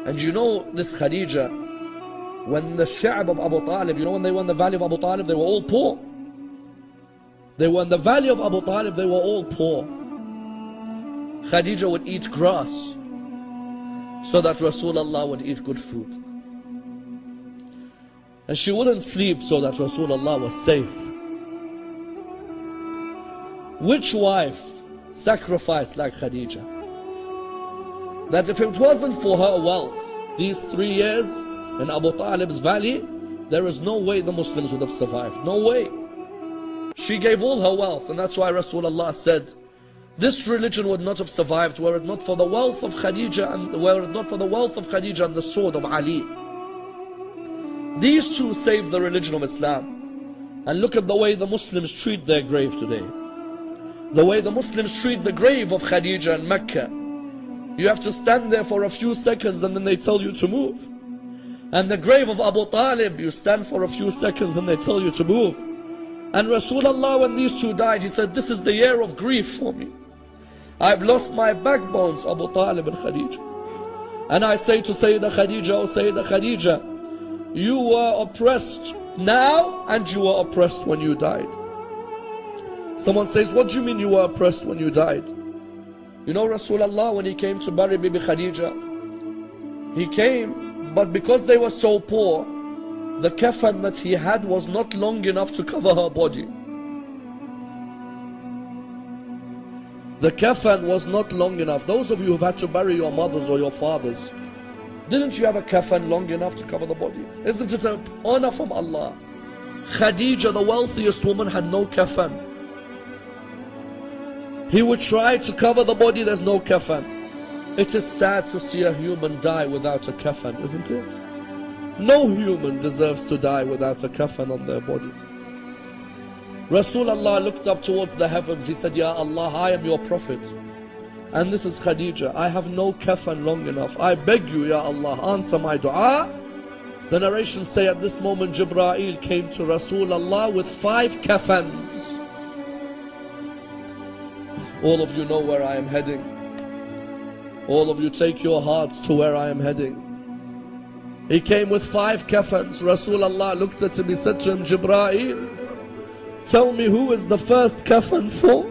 And you know this Khadija, when the Sha'b of Abu Talib, you know when they were in the valley of Abu Talib, they were all poor. They were in the valley of Abu Talib, they were all poor. Khadija would eat grass so that Rasulullah would eat good food. And she wouldn't sleep so that Rasulullah was safe. Which wife sacrificed like Khadija? That if it wasn't for her wealth, these 3 years in Abu Talib's valley, there is no way the Muslims would have survived. No way. She gave all her wealth, and that's why Rasulullah said, this religion would not have survived were it not for the wealth of Khadija and were it not for the wealth of Khadija and the sword of Ali. These two saved the religion of Islam. And look at the way the Muslims treat their grave today. The way the Muslims treat the grave of Khadija in Mecca. You have to stand there for a few seconds and then they tell you to move. And the grave of Abu Talib, you stand for a few seconds and they tell you to move. And Rasulullah, when these two died, he said, this is the year of grief for me. I've lost my backbones, Abu Talib and Khadija. And I say to Sayyidah Khadija, oh Sayyidah Khadija, you were oppressed now and you were oppressed when you died. Someone says, what do you mean you were oppressed when you died? You know Rasulullah, when he came to bury Bibi Khadija, he came, but because they were so poor, the kefan that he had was not long enough to cover her body. The kefan was not long enough. Those of you who've had to bury your mothers or your fathers, didn't you have a kefan long enough to cover the body? Isn't it an honor from Allah? Khadija, the wealthiest woman, had no kefan. He would try to cover the body, there's no kefan. It is sad to see a human die without a kefan, isn't it? No human deserves to die without a kafan on their body. Rasulullah looked up towards the heavens. He said, Ya Allah, I am your prophet. And this is Khadija. I have no kafan long enough. I beg you, Ya Allah, answer my dua. The narrations say at this moment, Jibreel came to Rasulullah with 5 kafans. All of you know where I am heading. All of you take your hearts to where I am heading. He came with 5 kafans. Rasulullah looked at him, he said to him, Jibreel, tell me who is the first kafan for?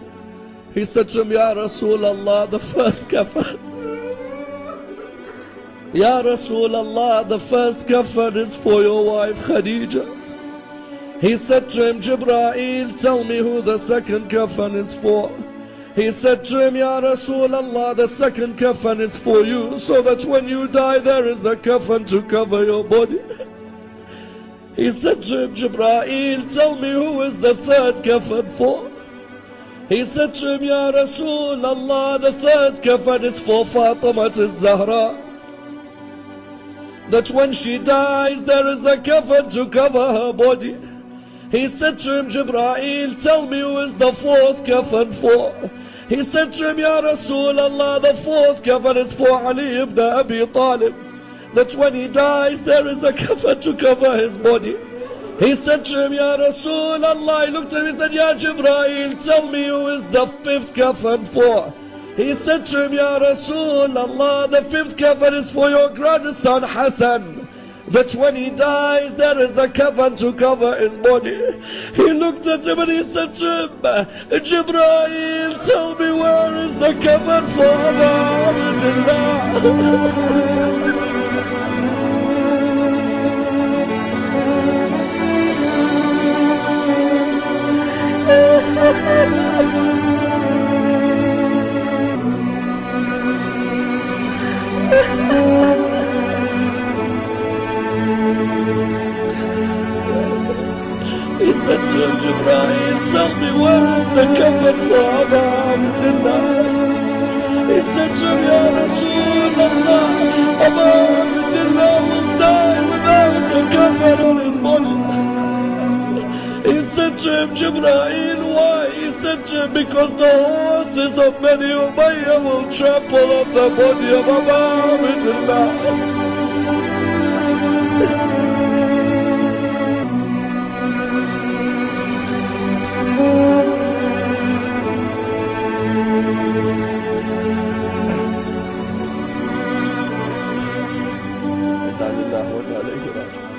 He said to him, Ya Rasulullah, the first kafan. Ya Rasulullah, the first kafan is for your wife Khadija. He said to him, Jibreel, tell me who the second kafan is for. He said to him, Ya Rasulullah, the second kafan is for you, so that when you die there is a kafan to cover your body. He said to him, Jibreel, tell me who is the third kafan for. He said to him, Ya Rasulullah, the third kafan is for Fatima al-Zahra. That when she dies there is a kafan to cover her body. He said to him, Jibreel, tell me who is the fourth kafan for. He said to him, Ya Rasulullah, the fourth kafan is for Ali ibn Abi Talib. That when he dies, there is a kafan to cover his body. He said to him, Ya Rasulullah, he looked at him and said, Ya Jibreel, tell me who is the fifth kafan for. He said to him, Ya Rasulullah, the fifth kafan is for your grandson Hassan. That when he dies, there is a kafan to cover his body. He looked at him and he said to him, Jibreel, tell me where is the kafan for Abdullah. He said to him, Jibreel, tell me where is the kafan for Abdullah. He said to him, Ya Rasulullah, Abdullah will die without a kafan on his body. He said to him, Jibreel, why? He said to him, because the horses of Bani Umayyah will trample on the body of Abdullah. lillahi wa inna ilayhi raji'un.